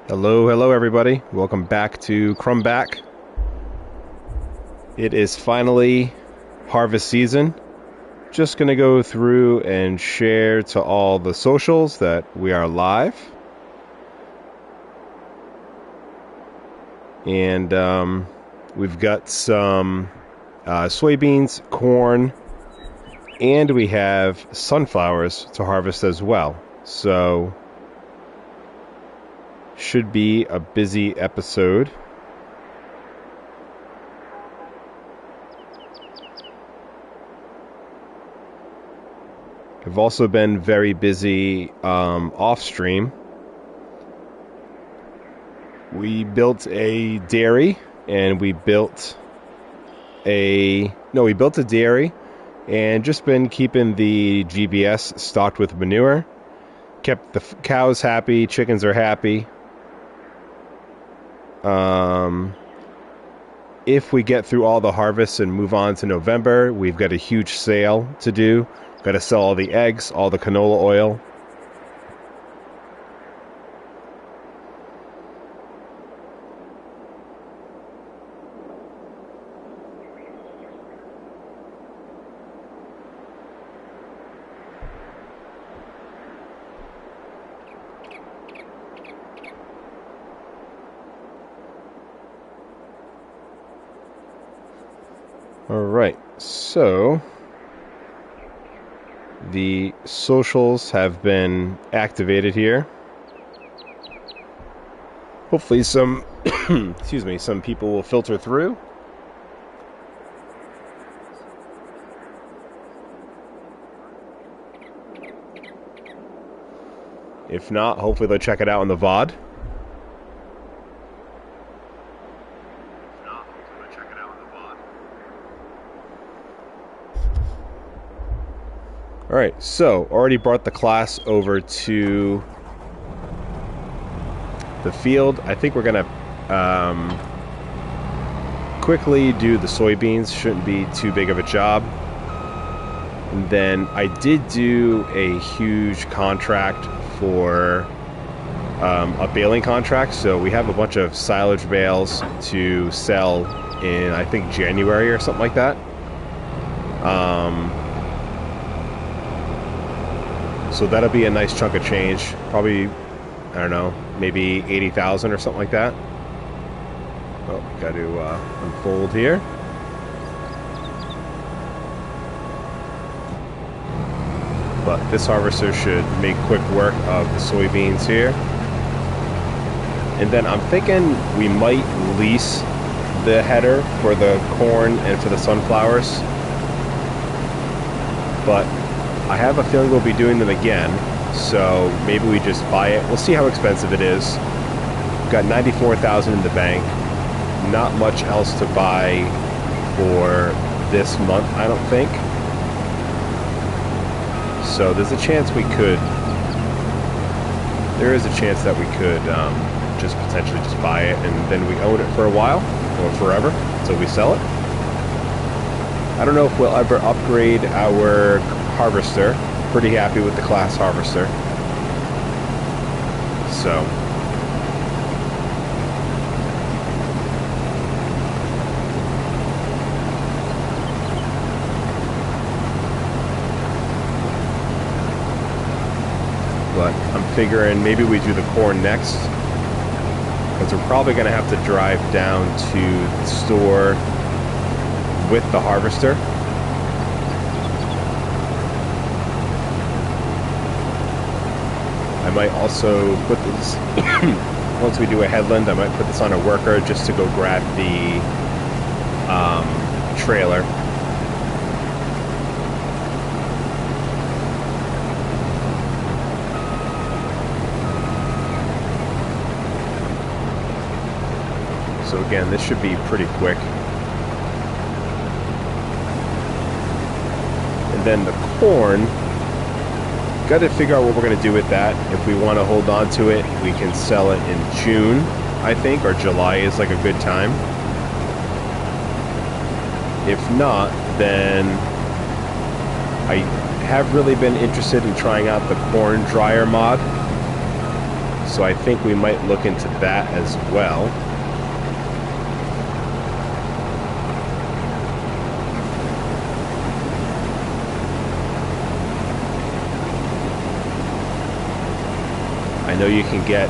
Hello everybody. Welcome back to Krumbach. It is finally harvest season. Just going to go through and share to all the socials that we are live. And we've got some soybeans, corn, and we have sunflowers to harvest as well. So should be a busy episode. I've also been very busy off stream. We built a dairy and we built a dairy and just been keeping the GBS stocked with manure. Kept the cows happy, chickens are happy. If we get through all the harvests and move on to November, we've got a huge sale to do. Got to sell all the eggs, all the canola oil. Alright, so the socials have been activated here. Hopefully some some people will filter through. If not, hopefully they'll check it out on the VOD. Alright, so already brought the class over to the field. I think we're going to quickly do the soybeans. Shouldn't be too big of a job. And then I did do a huge contract for a baling contract. So we have a bunch of silage bales to sell in, I think, January or something like that. So that'll be a nice chunk of change. Probably, I don't know, maybe 80,000 or something like that. Oh, got to unfold here. But this harvester should make quick work of the soybeans here. And then I'm thinking we might lease the header for the corn and for the sunflowers. But I have a feeling we'll be doing them again, so maybe we just buy it. We'll see how expensive it is. We've got 94,000 in the bank. Not much else to buy for this month, I don't think. So there's a chance we could. There is a chance that we could just potentially just buy it and then we own it for a while or forever until we sell it. I don't know if we'll ever upgrade our harvester. Pretty happy with the class harvester. So but I'm figuring maybe we do the corn next, because we're probably going to have to drive down to the store with the harvester. I might also put this, once we do a headland, I might put this on a worker just to go grab the trailer. So again, this should be pretty quick. And then the corn, got to figure out what we're going to do with that. If we want to hold on to it, we can sell it in June, I think, or July is like a good time. If not, then I have really been interested in trying out the corn dryer mod. So I think we might look into that as well. I know you can get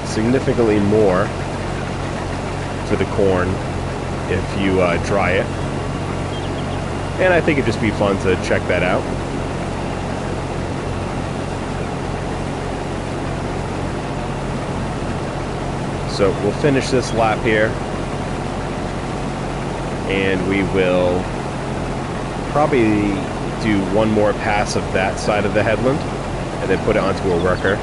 significantly more for the corn if you dry it. And I think it'd just be fun to check that out. So we'll finish this lap here, and we will probably do one more pass of that side of the headland and then put it onto a worker.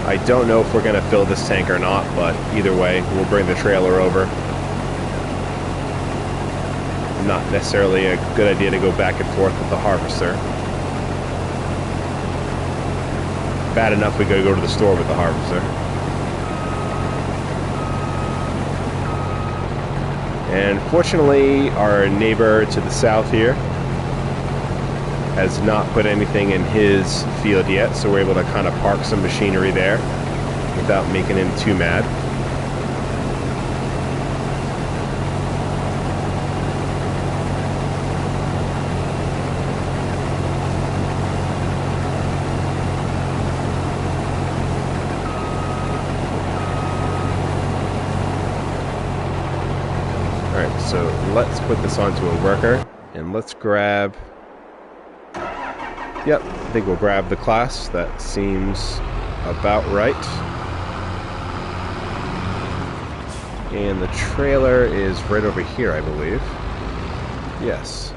I don't know if we're going to fill this tank or not, but either way, we'll bring the trailer over. Not necessarily a good idea to go back and forth with the harvester. Bad enough we gotta go to the store with the harvester. And fortunately, our neighbor to the south here has not put anything in his field yet, so we're able to kind of park some machinery there without making him too mad. Alright, so let's put this onto a worker, and let's grab... Yep, I think we'll grab the class. That seems about right. And the trailer is right over here, I believe. Yes.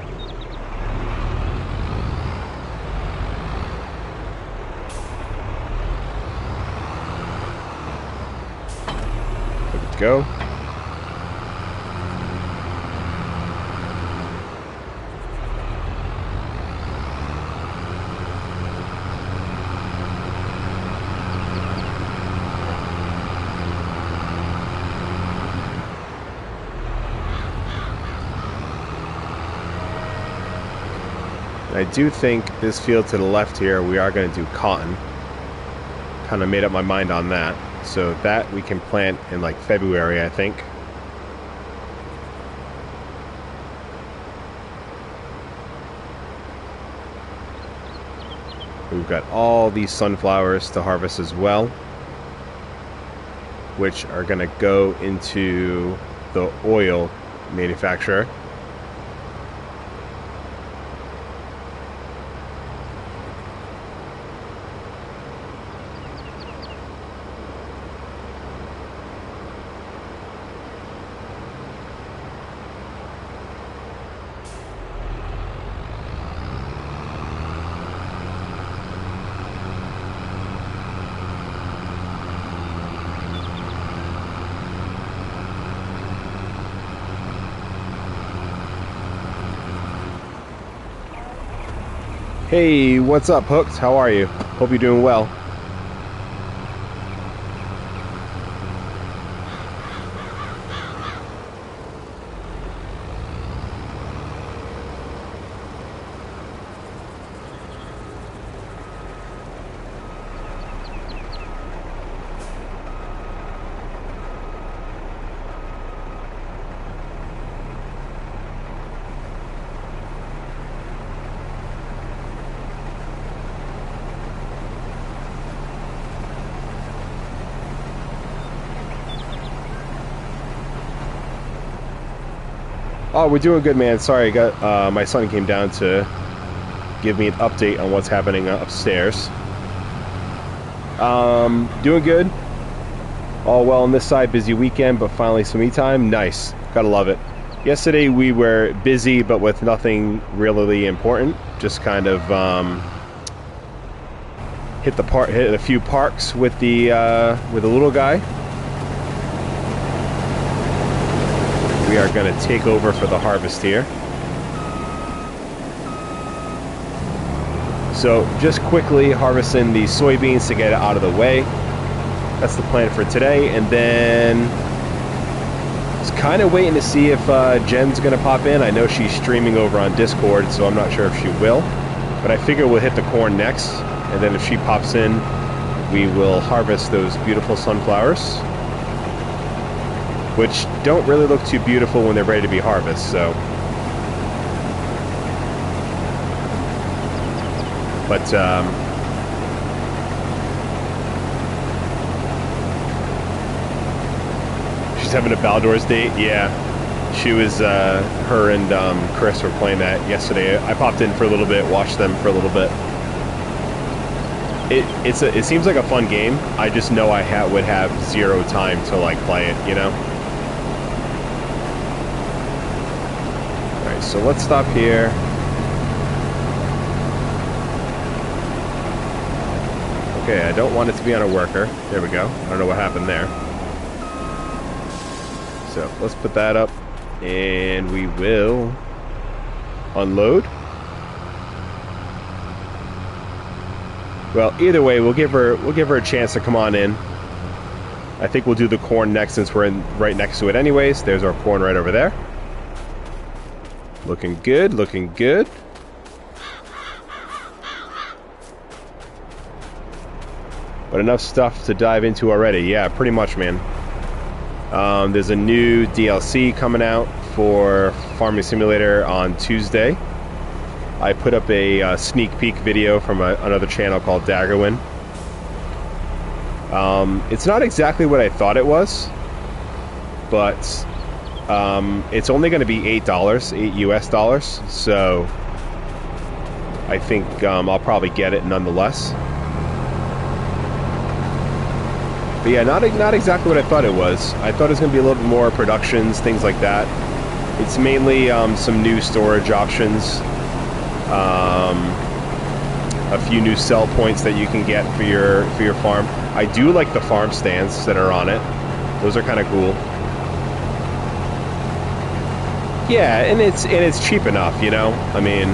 Good to go. I do think this field to the left here, we are going to do cotton. Kind of made up my mind on that. So that we can plant in like February, I think. We've got all these sunflowers to harvest as well, which are going to go into the oil manufacturer. Hey, what's up, Hooked? How are you? Hope you're doing well. Oh, we're doing good, man. Sorry, I got my son came down to give me an update on what's happening upstairs. Doing good. All well on this side. Busy weekend, but finally some me time. Nice. Gotta love it. Yesterday we were busy, but with nothing really important. Just kind of hit a few parks with the little guy. We are going to take over for the harvest here. So just quickly harvesting the soybeans to get it out of the way. That's the plan for today. And then just kind of waiting to see if Jen's going to pop in. I know she's streaming over on Discord, so I'm not sure if she will. But I figure we'll hit the corn next. And then if she pops in, we will harvest those beautiful sunflowers, which don't really look too beautiful when they're ready to be harvested, so. But, she's having a Baldur's date, yeah. She was, her and Chris were playing that yesterday. I popped in for a little bit, watched them for a little bit. It seems like a fun game. I just know I would have zero time to like play it, you know? Alright, so let's stop here. Okay, I don't want it to be on a worker. There we go. I don't know what happened there. So let's put that up. And we will unload. Well, either way, we'll give her a chance to come on in. I think we'll do the corn next since we're right next to it anyways. There's our corn right over there. Looking good, looking good. But enough stuff to dive into already. Yeah, pretty much, man. There's a new DLC coming out for Farming Simulator on Tuesday. I put up a sneak peek video from another channel called Daggerwin. It's not exactly what I thought it was, but it's only going to be $8 US, so I think I'll probably get it nonetheless. But yeah, not exactly what I thought it was. I thought it was going to be a little bit more productions, things like that. It's mainly some new storage options, a few new sell points that you can get for your farm. I do like the farm stands that are on it. Those are kind of cool. Yeah, and it's cheap enough, you know. I mean,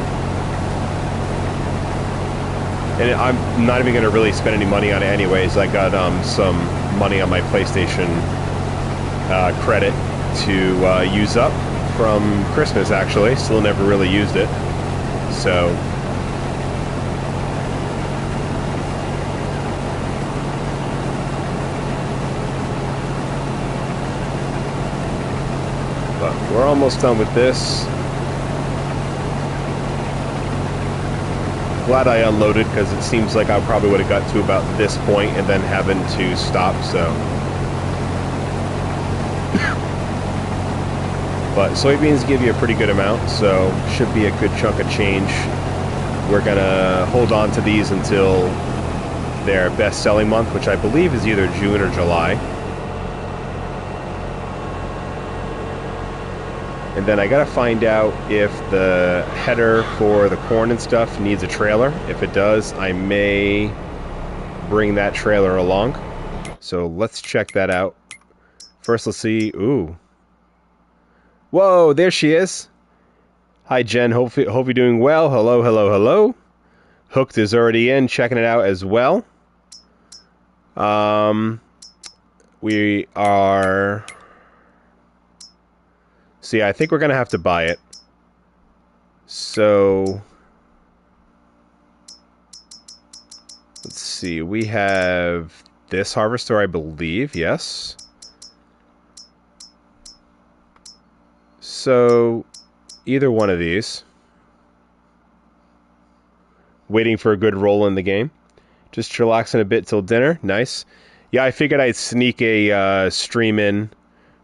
and I'm not even going to really spend any money on it anyways. I got some money on my PlayStation credit to use up from Christmas, actually. Still never really used it. So but we're almost done with this. Glad I unloaded, because it seems like I probably would have got to about this point and then having to stop, so. But soybeans give you a pretty good amount, so should be a good chunk of change. We're gonna hold on to these until their best selling month, which I believe is either June or July. And then I gotta find out if the header for the corn and stuff needs a trailer. If it does, I may bring that trailer along. So let's check that out. First, let's see. Ooh. Whoa, there she is. Hi, Jen. Hope you're doing well. Hello, hello, hello. Hooked is already in, checking it out as well. We are... See, I think we're going to have to buy it. So, let's see. We have this harvester, I believe. Yes. So, either one of these. Waiting for a good roll in the game. Just chillaxing a bit till dinner. Nice. Yeah, I figured I'd sneak a stream in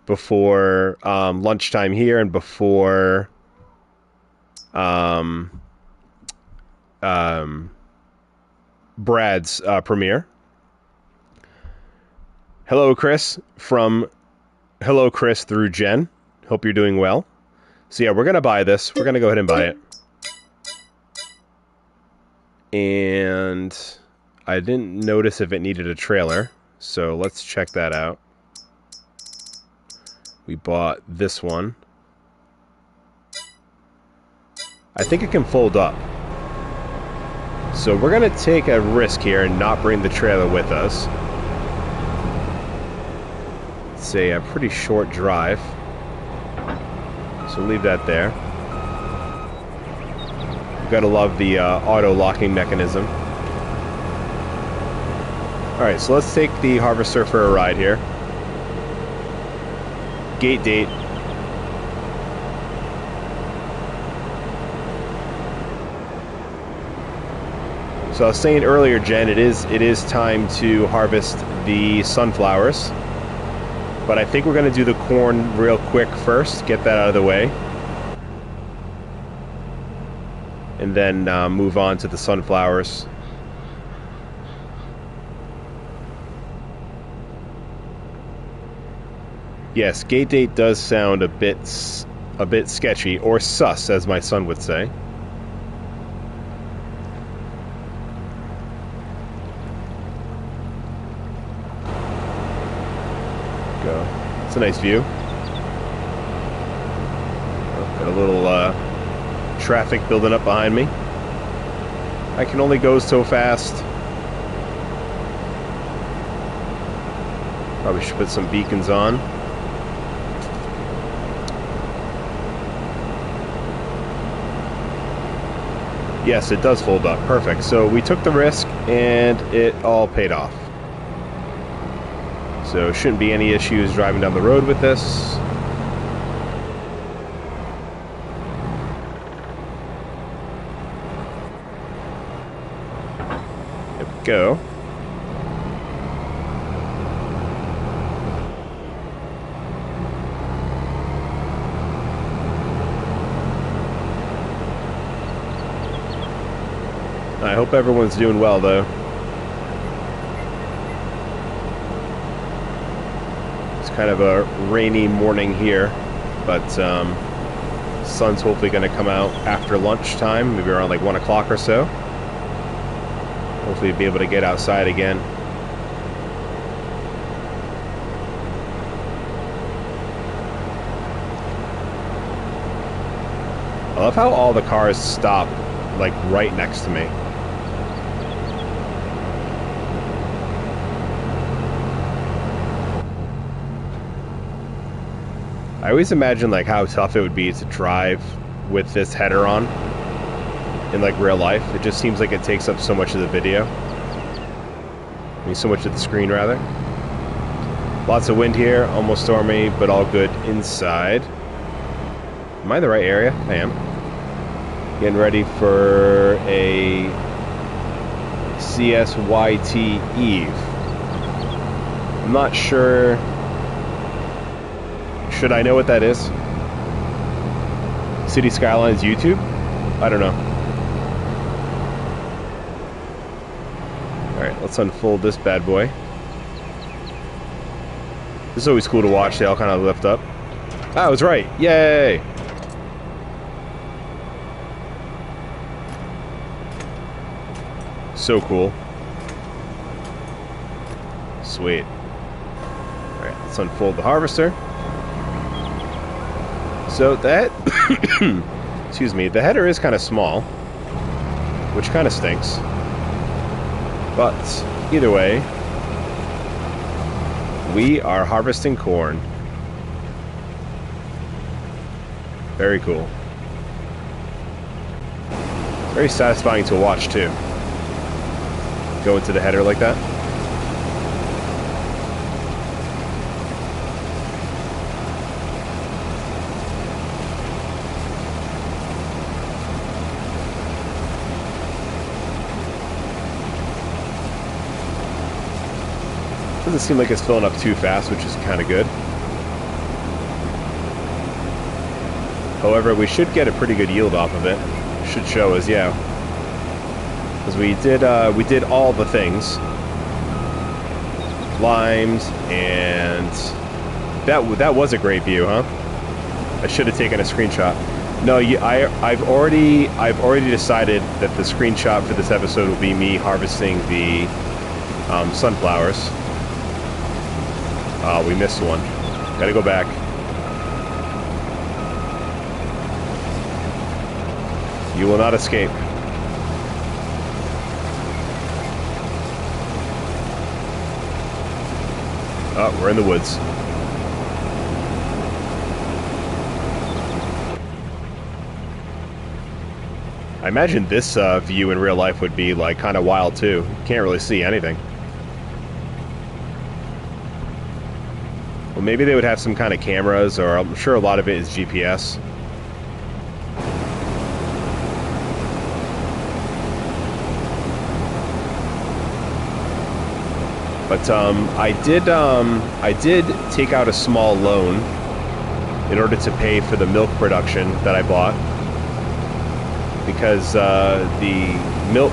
before lunchtime here and before Brad's premiere. Hello, Chris, from Hello, Chris through Jen. Hope you're doing well. So yeah, we're going to buy this. We're going to go ahead and buy it. And I didn't notice if it needed a trailer, so let's check that out. We bought this one. I think it can fold up. So we're going to take a risk here and not bring the trailer with us. It's a pretty short drive. So leave that there. You've got to love the auto-locking mechanism. Alright, so let's take the harvester for a ride here. Gate date. So I was saying earlier, Jen, it is time to harvest the sunflowers. But I think we're going to do the corn real quick first, get that out of the way. And then move on to the sunflowers. Yes, gate date does sound a bit sketchy, or sus, as my son would say. Go. It's a nice view. Oh, got a little traffic building up behind me. I can only go so fast. Probably should put some beacons on. Yes, it does hold up. Perfect. So we took the risk and it all paid off. So shouldn't be any issues driving down the road with this. There we go. I hope everyone's doing well, though. It's kind of a rainy morning here, but sun's hopefully going to come out after lunchtime, maybe around like 1 o'clock or so. Hopefully be able to get outside again. I love how all the cars stop like right next to me. I always imagine like how tough it would be to drive with this header on in like real life. It just seems like it takes up so much of the video. I mean, so much of the screen rather. Lots of wind here, almost stormy, but all good inside. Am I in the right area? I am. Getting ready for a CSYT Eve. I'm not sure. Should I know what that is? City Skylines YouTube? I don't know. Alright, let's unfold this bad boy. This is always cool to watch. They all kind of lift up. Ah, I was right. Yay! So cool. Sweet. Alright, let's unfold the harvester. So that, excuse me, the header is kind of small, which kind of stinks. But either way, we are harvesting corn. Very cool. Very satisfying to watch too. Go into the header like that. Doesn't seem like it's filling up too fast, which is kind of good. However, we should get a pretty good yield off of it. Should show us, yeah. Because we did all the things. Limed, and that was a great view, huh? I should have taken a screenshot. No, I've already decided that the screenshot for this episode will be me harvesting the sunflowers. We missed one. Gotta go back. You will not escape. Oh, we're in the woods. I imagine this view in real life would be like kind of wild too. You can't really see anything. Well, maybe they would have some kind of cameras, or I'm sure a lot of it is GPS. But I did take out a small loan in order to pay for the milk production that I bought, because the milk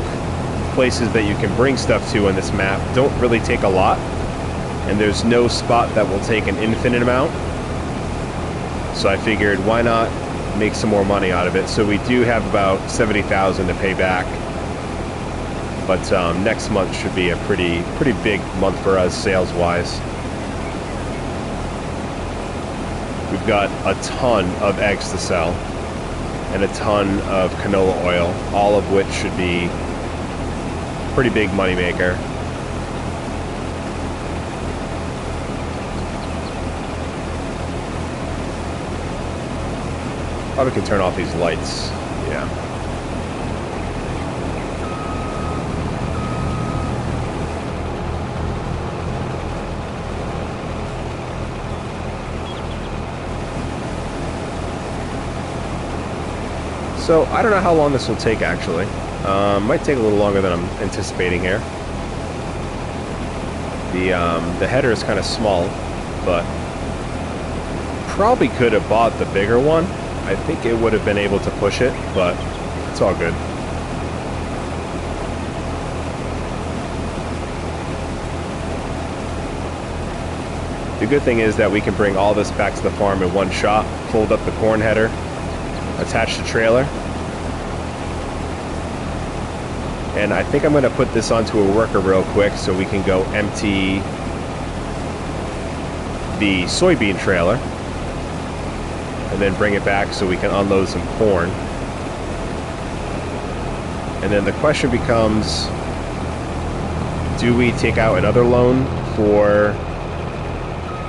places that you can bring stuff to on this map don't really take a lot, and there's no spot that will take an infinite amount. So I figured, why not make some more money out of it? So we do have about 70,000 to pay back. But next month should be a pretty big month for us sales-wise. We've got a ton of eggs to sell and a ton of canola oil, all of which should be a pretty big moneymaker. Probably can turn off these lights. Yeah. So, I don't know how long this will take, actually. Might take a little longer than I'm anticipating here. The header is kind of small, but probably could have bought the bigger one. I think it would have been able to push it, but it's all good. The good thing is that we can bring all this back to the farm in one shot, fold up the corn header, attach the trailer, and I think I'm going to put this onto a worker real quick so we can go empty the soybean trailer and then bring it back so we can unload some corn. And then the question becomes, do we take out another loan for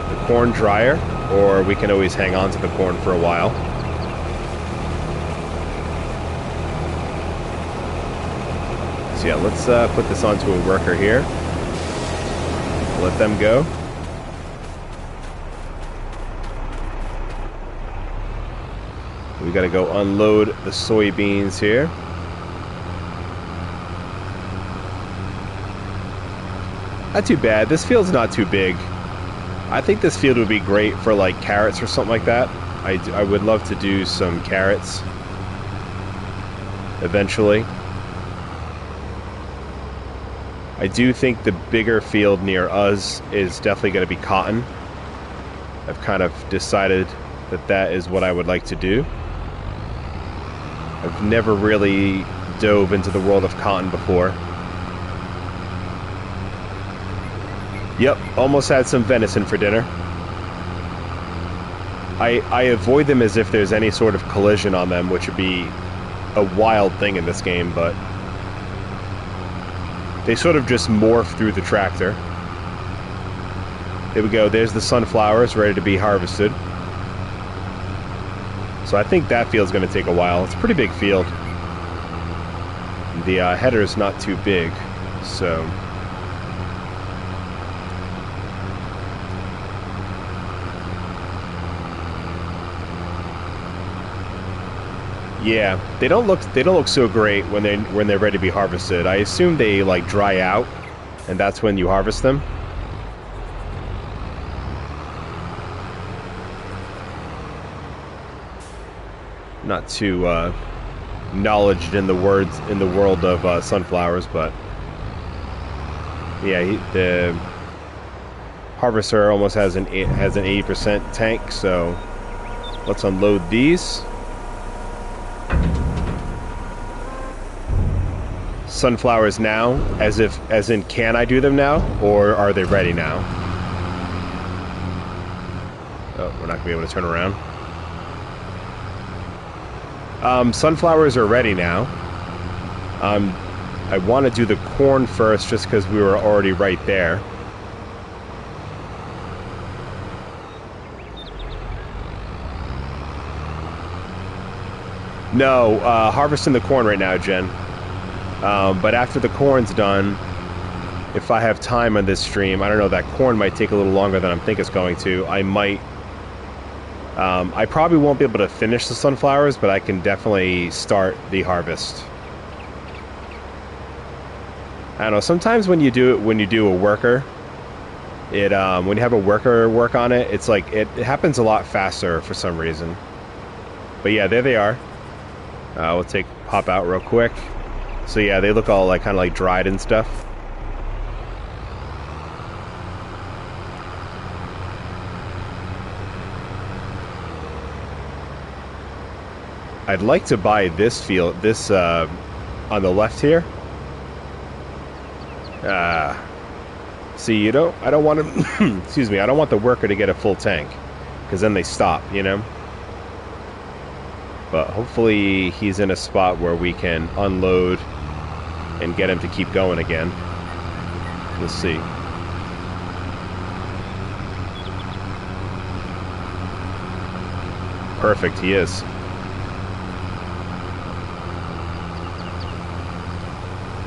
the corn dryer, or we can always hang on to the corn for a while? So yeah, let's put this onto a worker here. Let them go. We gotta go unload the soybeans here. Not too bad. This field's not too big. I think this field would be great for like carrots or something like that. I would love to do some carrots eventually. I do think the bigger field near us is definitely going to be cotton. I've kind of decided that that is what I would like to do. I've never really dove into the world of cotton before. Yep, almost had some venison for dinner. I avoid them as if there's any sort of collision on them, which would be a wild thing in this game, but they sort of just morph through the tractor. There we go, there's the sunflowers ready to be harvested. So I think that field's going to take a while. It's a pretty big field. The header is not too big, so... Yeah, they don't look so great when they're ready to be harvested. I assume they like dry out, and that's when you harvest them. Not too knowledgeable in the world of sunflowers, but yeah, the harvester almost has an 80% tank. So let's unload these. Sunflowers now, as in, can I do them now, or are they ready now? Oh, we're not gonna be able to turn around. Sunflowers are ready now. I want to do the corn first just because we were already right there. No, harvesting the corn right now, Jen. But after the corn's done, if I have time on this stream, I don't know, that corn might take a little longer than I think it's going to. I might... I probably won't be able to finish the sunflowers, but I can definitely start the harvest. I don't know, sometimes when you do a worker, when you have a worker work on it, it's like, it happens a lot faster for some reason. But yeah, there they are. We'll pop out real quick. So yeah, they look all like kind of like dried and stuff. I'd like to buy this field, on the left here. See, I don't want to, excuse me, I don't want the worker to get a full tank, because then they stop, you know? But hopefully he's in a spot where we can unload and get him to keep going again. We'll see. Perfect, he is.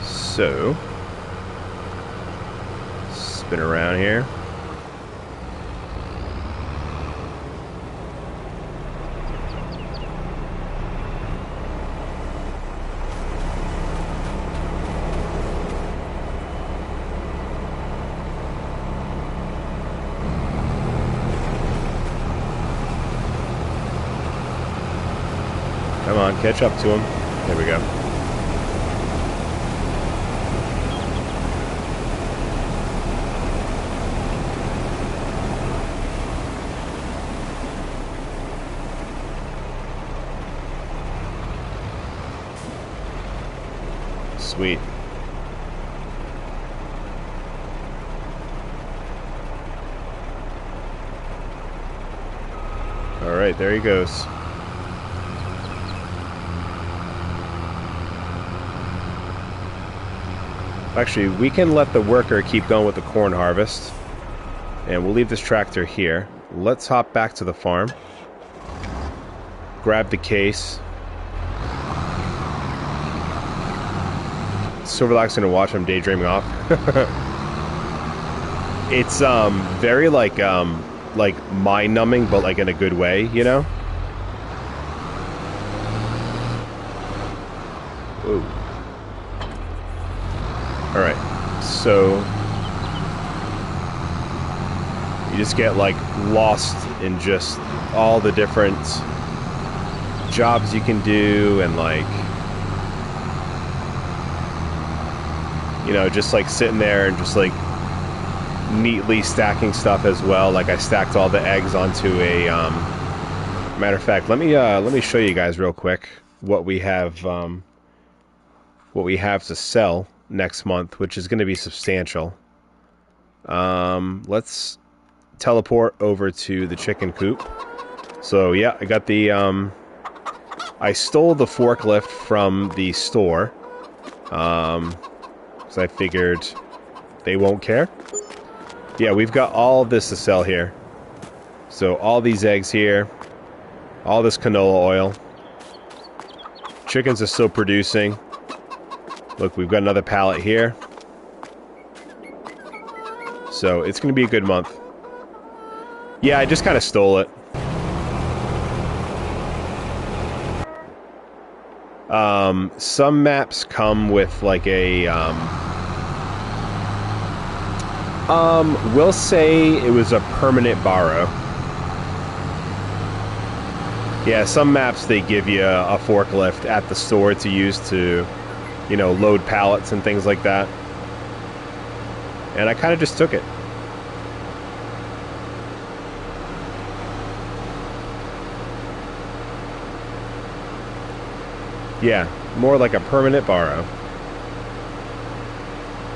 So, spin around here. Come on, catch up to him. There we go. Sweet. All right, there he goes. Actually, we can let the worker keep going with the corn harvest. And we'll leave this tractor here. Let's hop back to the farm. Grab the case. It's so relaxing to watch. I'm daydreaming off. It's very like mind-numbing, but like in a good way, you know? Ooh. Alright, so you just get like lost in just all the different jobs you can do, and like, you know, just like sitting there and just like neatly stacking stuff as well. Like I stacked all the eggs onto a matter of fact, let me show you guys real quick what we have to sell next month, which is going to be substantial. Let's teleport over to the chicken coop. So yeah, I got the I stole the forklift from the store, so I figured they won't care. Yeah, we've got all of this to sell here. So all these eggs here, all this canola oil. Chickens are still producing. Look, we've got another pallet here. So it's going to be a good month. Yeah, I just kind of stole it. Some maps come with like a we'll say it was a permanent borrow. Yeah, some maps they give you a forklift at the store to use to, you know, load pallets and things like that. And I kind of just took it. Yeah, more like a permanent borrow.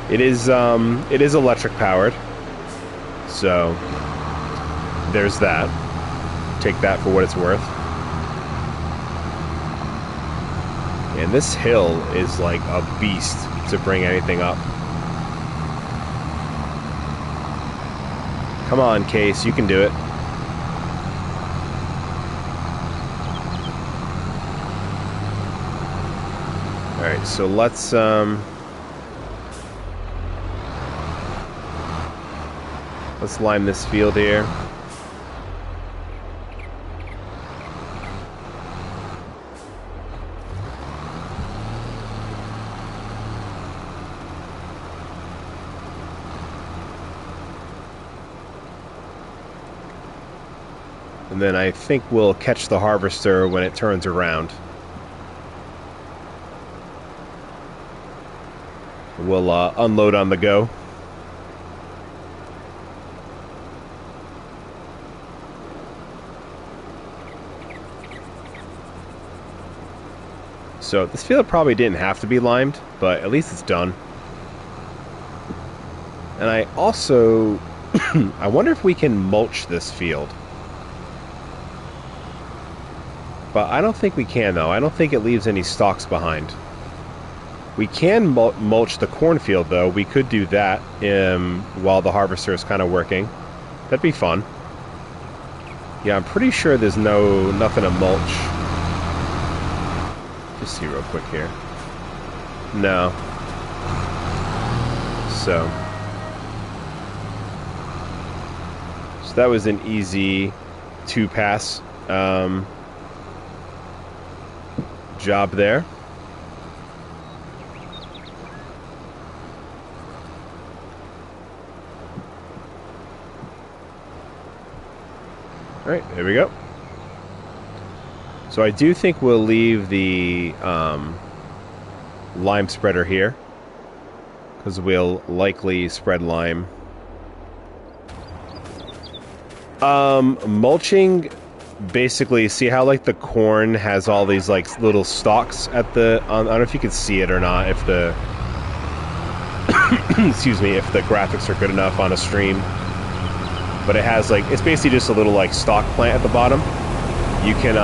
It is electric powered. So there's that. Take that for what it's worth. And this hill is like a beast to bring anything up. Come on, Case, you can do it. Alright, so let's Let's lime this field here. And then I think we'll catch the harvester when it turns around. We'll unload on the go. So this field probably didn't have to be limed, but at least it's done. And I also... I wonder if we can mulch this field. But I don't think we can, though. I don't think it leaves any stalks behind. We can mulch the cornfield, though. We could do that while the harvester is kind of working. That'd be fun. Yeah, I'm pretty sure there's nothing to mulch. Just see real quick here. No. So that was an easy 2-pass job there. All right, there we go. So I do think we'll leave the lime spreader here, because we'll likely spread lime. Mulching, basically, see how like the corn has all these like little stalks at the... I don't know if you can see it or not, if the... excuse me, if the graphics are good enough on a stream. But it has like, it's basically just a little like stalk plant at the bottom. You can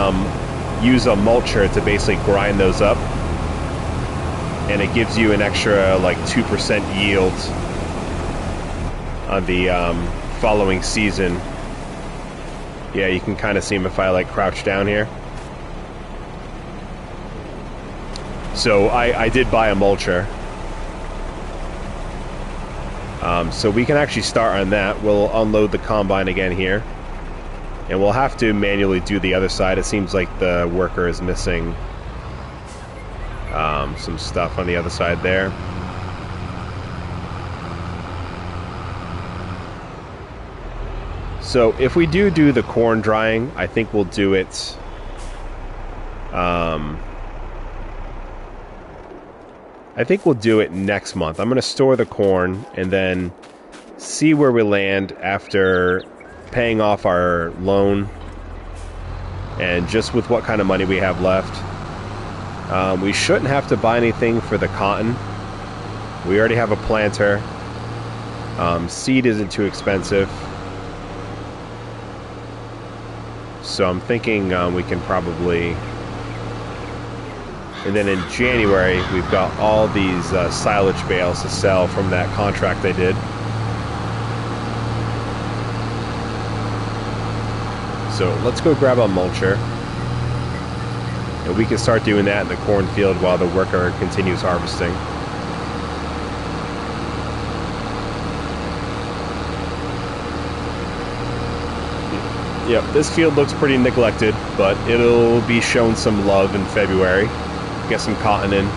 use a mulcher to basically grind those up, and it gives you an extra like 2% yield on the following season. Yeah, you can kind of see them if I like crouch down here. So I did buy a mulcher. So we can actually start on that. We'll unload the combine again here. And we'll have to manually do the other side. It seems like the worker is missing some stuff on the other side there. So if we do the corn drying, I think we'll do it... I think we'll do it next month. I'm going to store the corn and then see where we land after paying off our loan and just with what kind of money we have left. We shouldn't have to buy anything for the cotton. We already have a planter. Seed isn't too expensive. So I'm thinking we can probably... And then in January, we've got all these silage bales to sell from that contract I did. So let's go grab a mulcher. And we can start doing that in the cornfield while the worker continues harvesting. Yep, this field looks pretty neglected, but it'll be shown some love in February. Get some cotton in.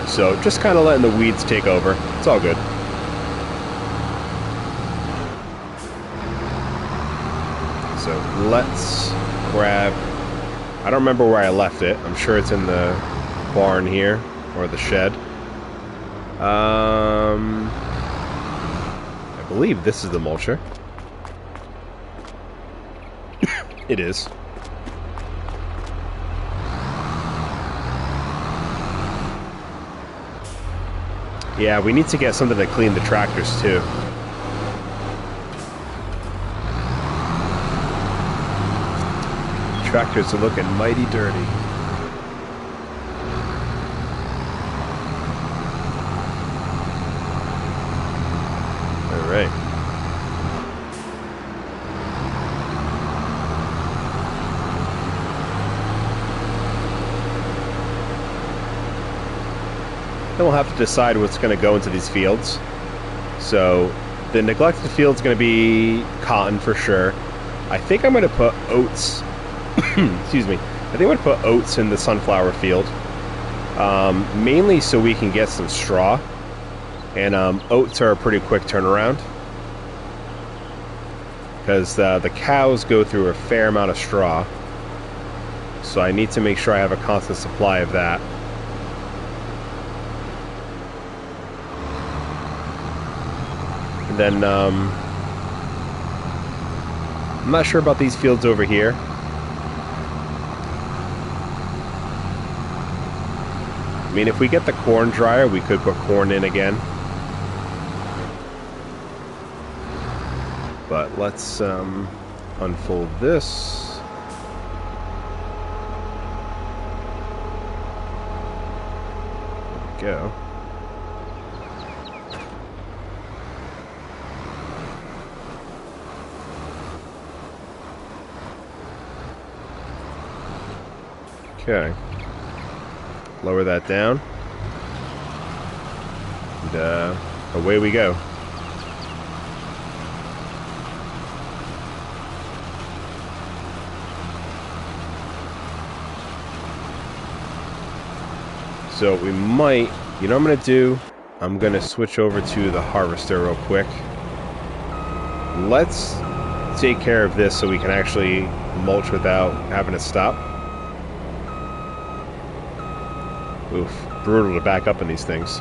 So just kind of letting the weeds take over. It's all good. So let's grab... I don't remember where I left it. I'm sure it's in the barn here, or the shed. I believe this is the mulcher. It is. Yeah, we need to get something to clean the tractors too. Tractors are looking mighty dirty. All right. Then we'll have to decide what's going to go into these fields. So the neglected field's going to be cotton for sure. I think I'm going to put oats. Excuse me. I think I'm going to put oats in the sunflower field, mainly so we can get some straw. And oats are a pretty quick turnaround because the cows go through a fair amount of straw. So I need to make sure I have a constant supply of that. And then I'm not sure about these fields over here. I mean, if we get the corn dryer, we could put corn in again. But let's unfold this. There we go. Okay. Lower that down. And away we go. So we might, you know what I'm going to do? I'm going to switch over to the harvester real quick. Let's take care of this so we can actually mulch without having to stop. Oof, brutal to back up in these things.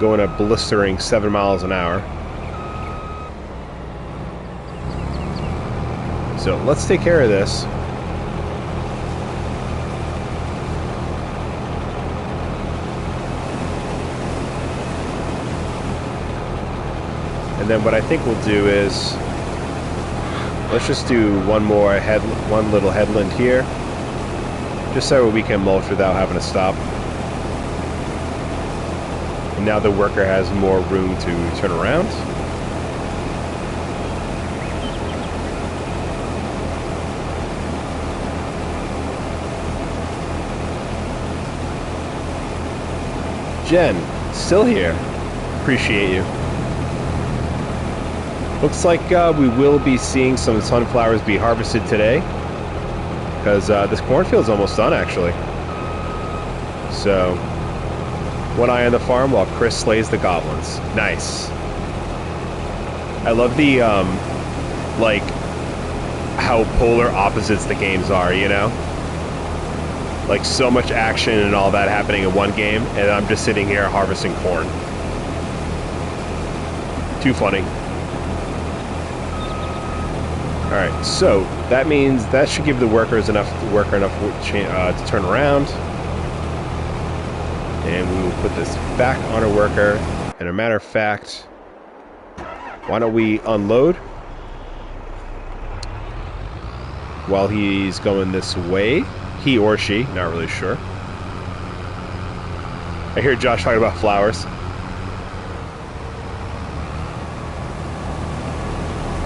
Going a blistering 7 miles an hour. So let's take care of this. And then what I think we'll do is, let's just do one little headland here, just so we can mulch without having to stop. And now the worker has more room to turn around. Jen, still here. Appreciate you. Looks like we will be seeing some sunflowers be harvested today, because this cornfield's almost done, actually. So, one eye on the farm while Chris slays the goblins. Nice. I love the, like, how polar opposites the games are, you know? Like, so much action and all that happening in one game, and I'm just sitting here harvesting corn. Too funny. Alright, so that means that should give the workers enough to turn around. And we will put this back on our worker. And a matter of fact, why don't we unload while he's going this way? He or she, not really sure. I hear Josh talking about flowers.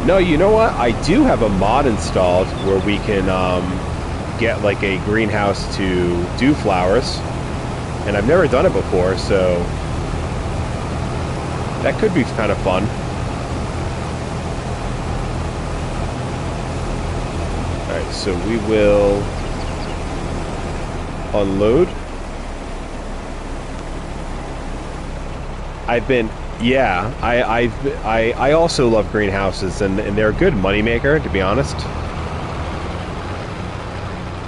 No, you know what? I do have a mod installed where we can get like a greenhouse to do flowers. And I've never done it before, so that could be kind of fun. Alright, so we will unload. Yeah, I also love greenhouses, and they're a good moneymaker, to be honest.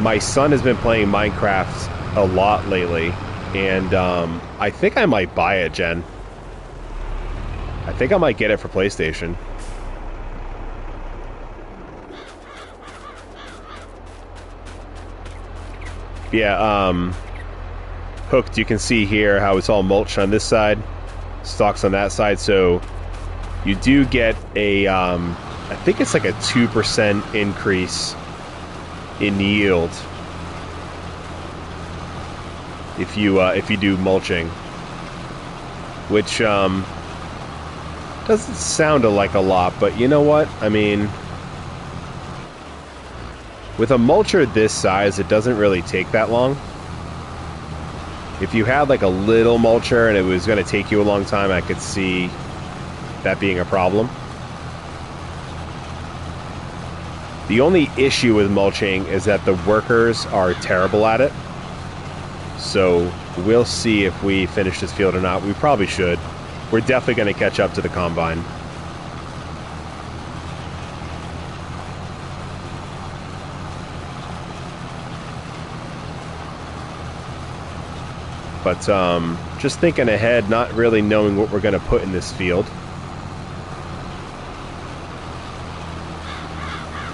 My son has been playing Minecraft a lot lately, and I think I might buy it, Jen. I think I might get it for PlayStation. Yeah, Hooked, you can see here how it's all mulched on this side, stalks on that side, so you do get a, I think it's like a 2% increase in yield if you do mulching, which doesn't sound like a lot, but you know what? I mean, with a mulcher this size, it doesn't really take that long. If you had like a little mulcher and it was going to take you a long time, I could see that being a problem. The only issue with mulching is that the workers are terrible at it. So we'll see if we finish this field or not. We probably should. We're definitely going to catch up to the combine. But just thinking ahead, not really knowing what we're going to put in this field.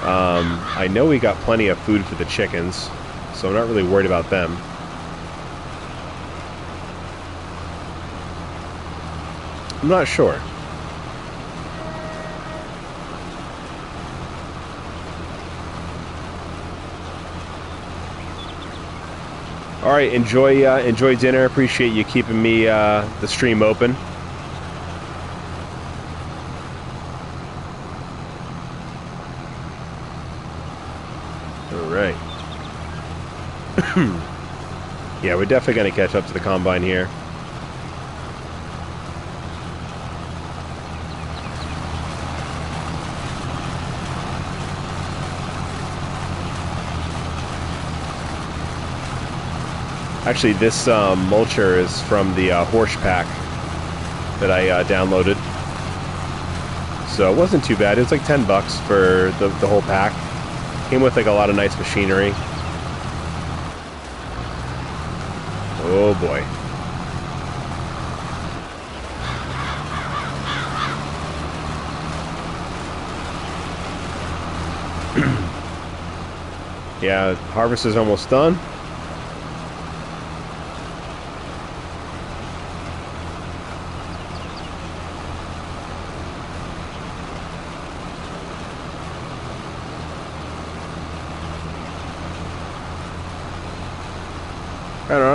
I know we got plenty of food for the chickens, so I'm not really worried about them. I'm not sure. All right, enjoy dinner. Appreciate you keeping me the stream open. All right. Yeah, we're definitely going to catch up to the combine here. Actually, this mulcher is from the horse pack that I downloaded. So it wasn't too bad. It was like $10 for the whole pack. Came with like a lot of nice machinery. Oh boy. Yeah, harvest is almost done.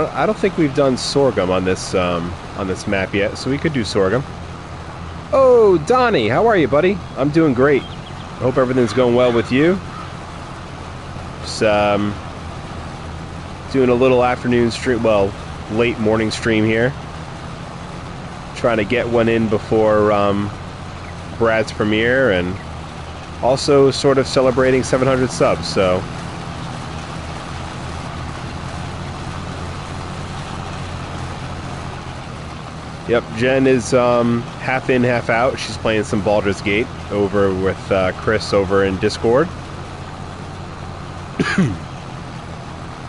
I don't think we've done sorghum on this map yet, so we could do sorghum. Oh, Donnie, how are you, buddy? I'm doing great. I hope everything's going well with you. Just doing a little afternoon stream, well, late morning stream here. Trying to get one in before Brad's premiere, and also sort of celebrating 700 subs, so... Yep, Jen is half in, half out. She's playing some Baldur's Gate over with Chris over in Discord. I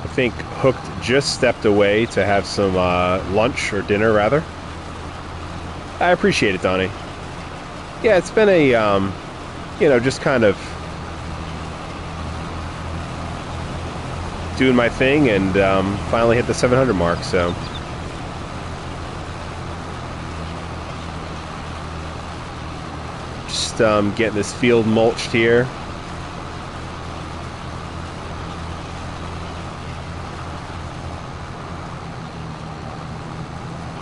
think Hooked just stepped away to have some lunch, or dinner, rather. I appreciate it, Donnie. Yeah, it's been a, you know, just kind of doing my thing, and finally hit the 700 mark, so... getting this field mulched here.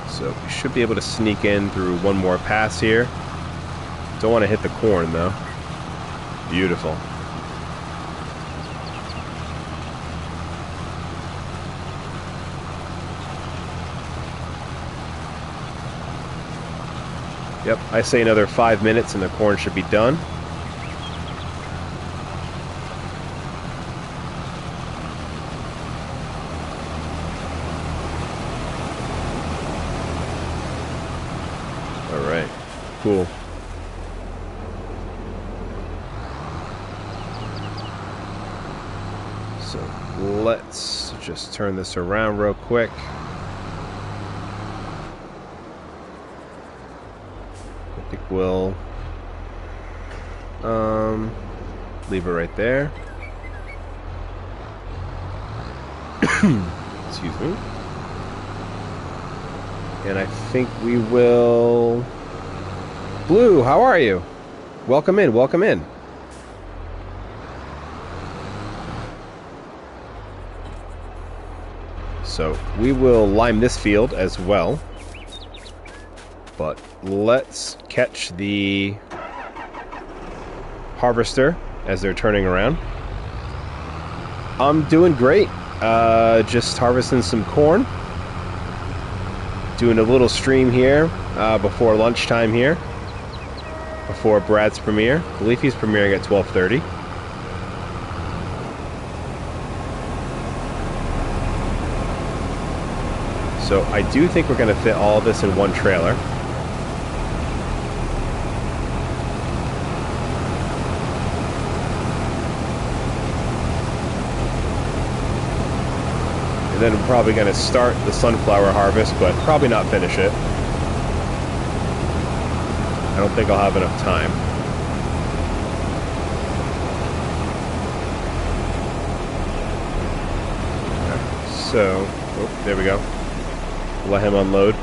So we should be able to sneak in through one more pass here. Don't want to hit the corn though. Beautiful. Yep, I say another 5 minutes and the corn should be done. All right, cool. So let's just turn this around real quick. We'll leave it right there. Excuse me. And I think we will... Blue, how are you? Welcome in, welcome in. So we will lime this field as well. But let's catch the harvester as they're turning around. I'm doing great. Just harvesting some corn. Doing a little stream here before lunchtime here, before Brad's premiere. I believe he's premiering at 12:30. So I do think we're going to fit all of this in one trailer. And then we're probably going to start the sunflower harvest, but probably not finish it. I don't think I'll have enough time. Okay, so, oh, there we go. Let him unload.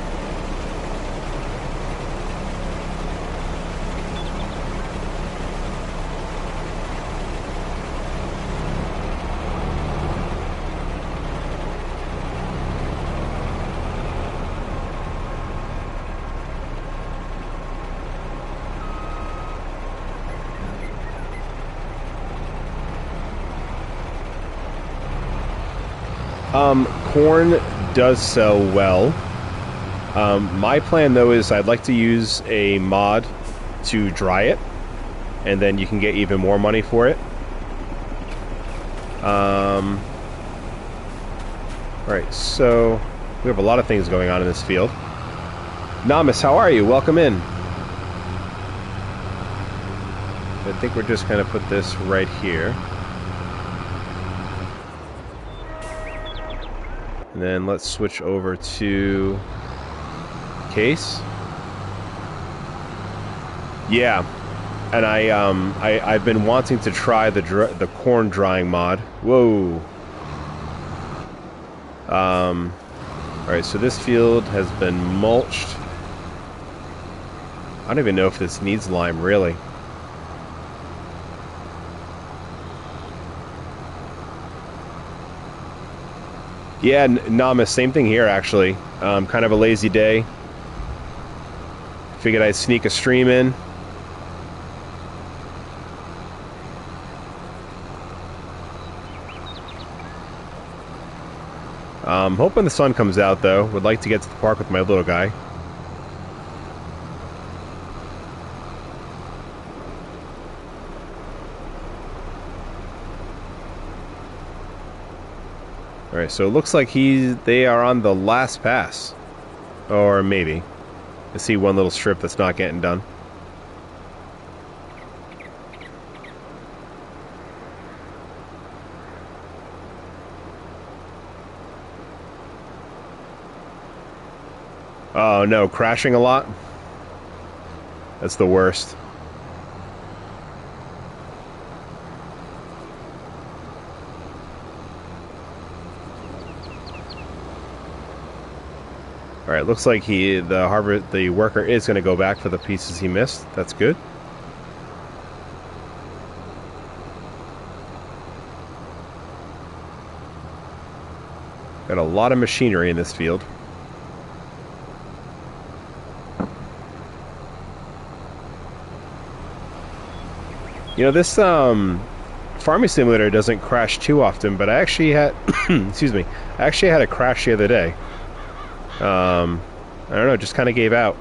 Corn does sell well. My plan, though, is I'd like to use a mod to dry it, and then you can get even more money for it. Alright, so we have a lot of things going on in this field. Namas, how are you? Welcome in. I think we're just going to put this right here. And then let's switch over to case. Yeah, and I've been wanting to try the corn drying mod. Whoa. All right, so this field has been mulched. I don't even know if this needs lime, really. Yeah, Namas, same thing here, actually. Kind of a lazy day. Figured I'd sneak a stream in. Hoping the sun comes out, though. Would like to get to the park with my little guy. Alright, so it looks like they are on the last pass. Or maybe. I see one little strip that's not getting done. Oh no, crashing a lot? That's the worst. Alright, looks like the worker is going to go back for the pieces he missed. That's good. Got a lot of machinery in this field. You know, this farming simulator doesn't crash too often, but I actually had excuse me, I actually had a crash the other day. I don't know, just kind of gave out.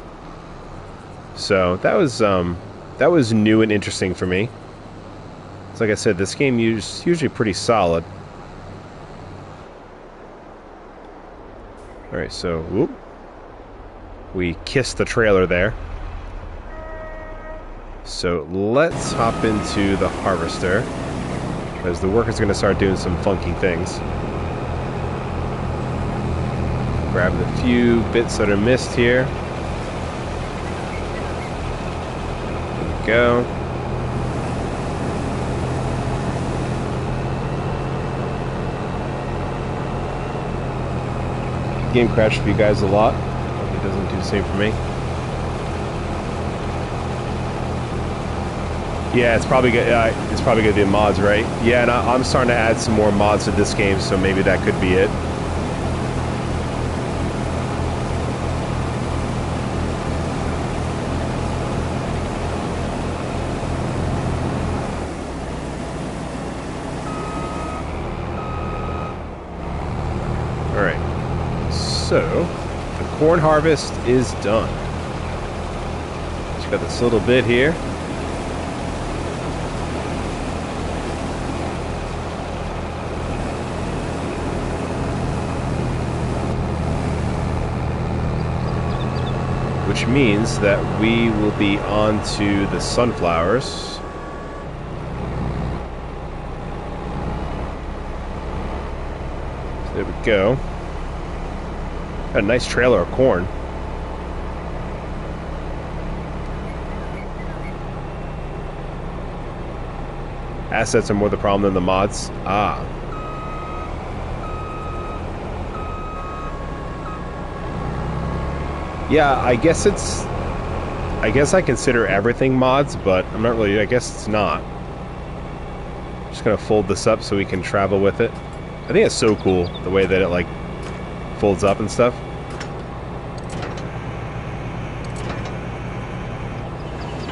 So that was new and interesting for me. So like I said, this game is usually pretty solid. All right, so whoop, we kissed the trailer there. So let's hop into the harvester, because the worker's going to start doing some funky things. Grab the few bits that are missed here. There we go. Game crashed for you guys a lot. Hope it doesn't do the same for me. Yeah, it's probably good. It's probably gonna be mods, right? Yeah, and I'm starting to add some more mods to this game, so maybe that could be it. All right. So the corn harvest is done. Just got this little bit here. Which means that we will be on to the sunflowers. So there we go. Got a nice trailer of corn. Assets are more the problem than the mods. Ah. Yeah, I guess I consider everything mods, but I'm not really, I guess it's not. Just gonna fold this up so we can travel with it. I think it's so cool, the way that it like folds up and stuff.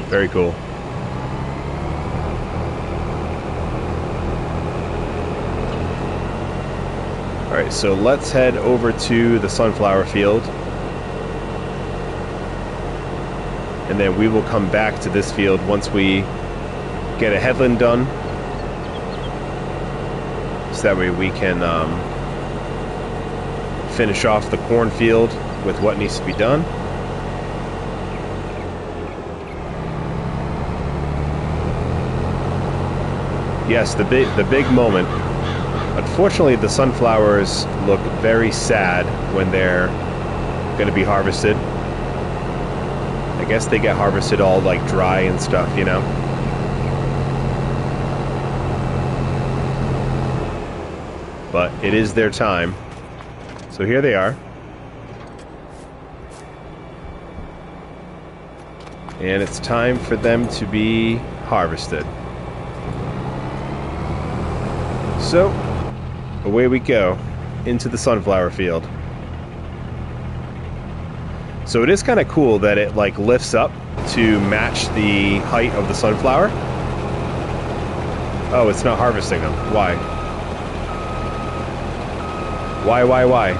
Very cool. Alright, so let's head over to the sunflower field. And then we will come back to this field once we get a headland done. So that way we can finish off the cornfield with what needs to be done. Yes, the big moment. Unfortunately, the sunflowers look very sad when they're going to be harvested. I guess they get harvested all like dry and stuff, you know. But it is their time. So here they are. And it's time for them to be harvested. So, away we go into the sunflower field. So it is kind of cool that it like lifts up to match the height of the sunflower. Oh, it's not harvesting them. Why? Why?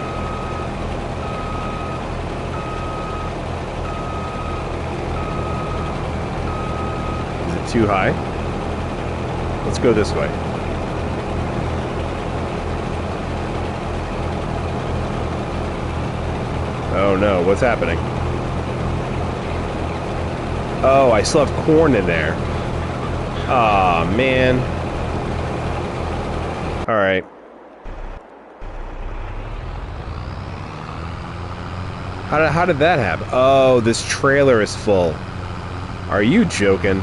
Is it too high? Let's go this way. Oh no, what's happening? Oh, I still have corn in there. Aw, man. Alright. How did that happen? Oh, this trailer is full. Are you joking?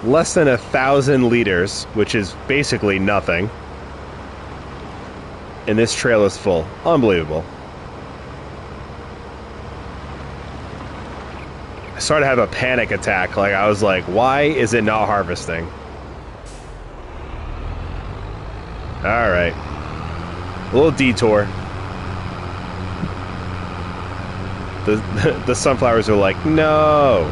Less than 1,000 liters, which is basically nothing. And this trailer is full. Unbelievable. I started to have a panic attack. Like, I was like, why is it not harvesting? Alright. A little detour. The sunflowers are like, no.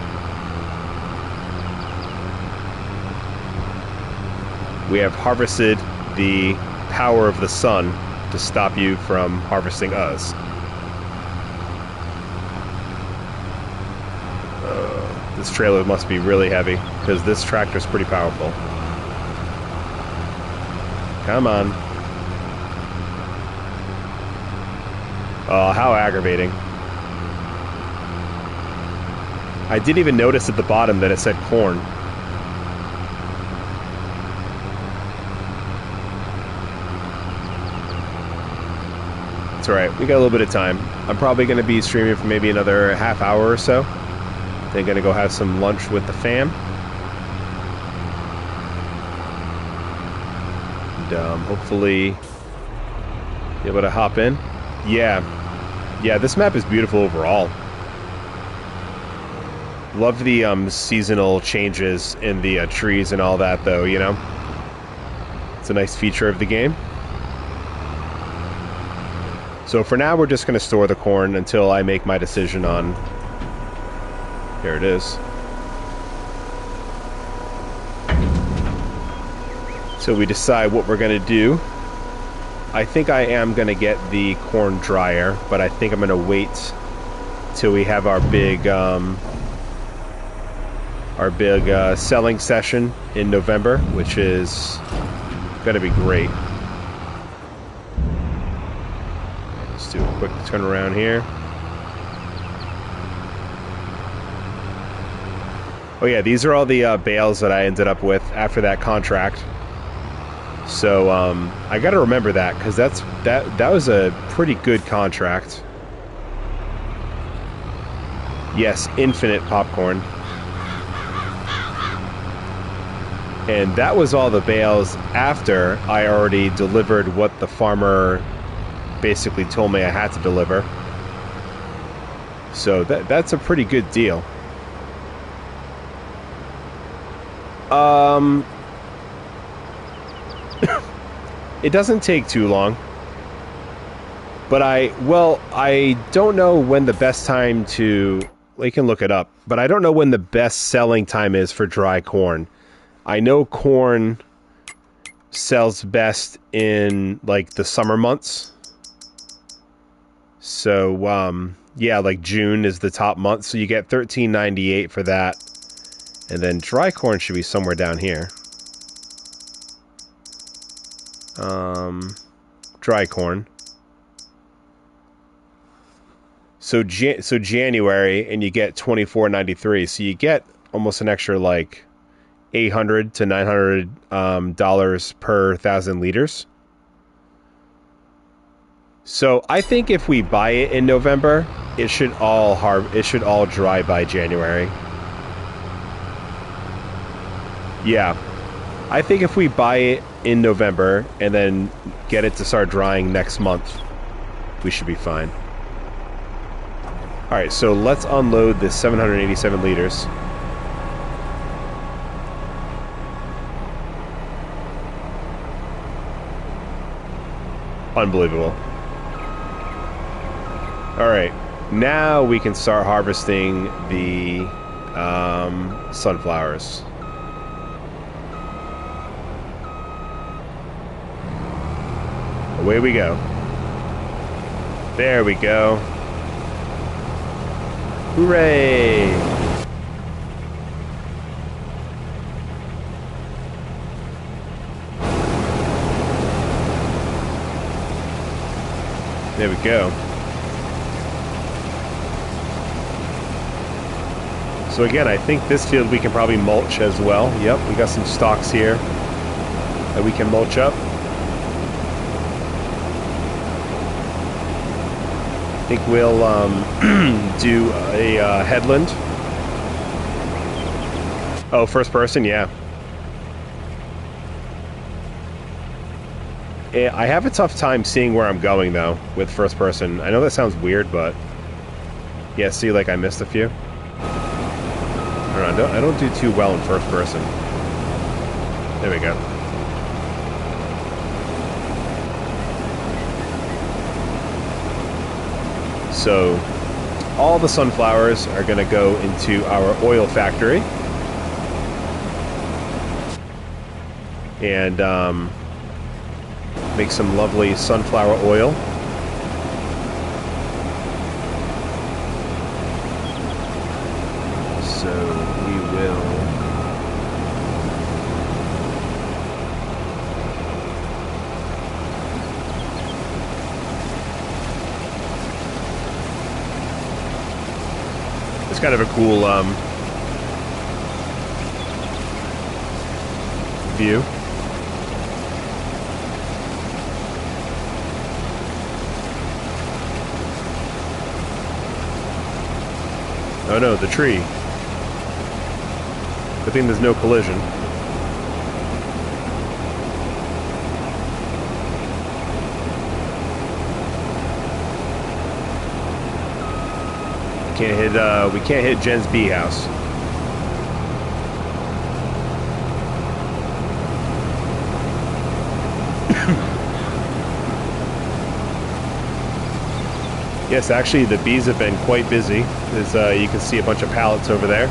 We have harvested the power of the sun to stop you from harvesting us. This trailer must be really heavy, because this tractor's pretty powerful. Come on. Oh, how aggravating. I didn't even notice at the bottom that it said corn. It's alright, we got a little bit of time. I'm probably going to be streaming for maybe another half hour or so. Then going to go have some lunch with the fam. And hopefully be able to hop in. Yeah, this map is beautiful overall. Love the seasonal changes in the trees and all that, though, you know? It's a nice feature of the game. So for now, we're just going to store the corn until I make my decision on... Here it is. So we decide what we're going to do. I think I am going to get the corn dryer, but I think I'm going to wait till we have our big selling session in November, which is going to be great. Let's do a quick turn around here. Oh yeah, these are all the bales that I ended up with after that contract. So I got to remember that, because that was a pretty good contract. Yes, infinite popcorn. And that was all the bales after I already delivered what the farmer basically told me I had to deliver. So that's a pretty good deal. It doesn't take too long. But I don't know when the best time to... We can look it up. But I don't know when the best selling time is for dry corn. I know corn sells best in, like, the summer months. So, yeah, like June is the top month. So you get $13.98 for that. And then dry corn should be somewhere down here. Dry corn. So January, and you get $24.93. So you get almost an extra like $800 to $900 dollars per 1,000 liters. So I think if we buy it in November, it should all dry by January. Yeah, I think if we buy it in November and then get it to start drying next month, we should be fine. Alright, so let's unload this 787 liters. Unbelievable. Alright, now we can start harvesting the sunflowers. Away we go. There we go. Hooray! There we go. So again, I think this field we can probably mulch as well. Yep, we got some stalks here that we can mulch up. I think we'll do a headland. Oh, first person, yeah. I have a tough time seeing where I'm going, though, with first person. I know that sounds weird, but... Yeah, see, like, I missed a few. I don't do too well in first person. There we go. So, all the sunflowers are going to go into our oil factory. And make some lovely sunflower oil. So, we will... It's kind of a cool view. Oh no, the tree. Good thing there's no collision. We can't hit Jen's bee house. Yes, actually, the bees have been quite busy. As you can see a bunch of pallets over there.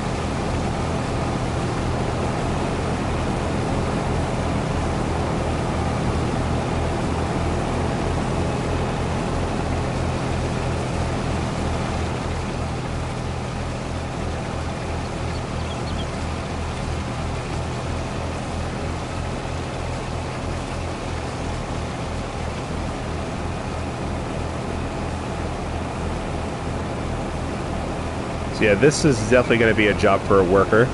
So yeah, this is definitely going to be a job for a worker.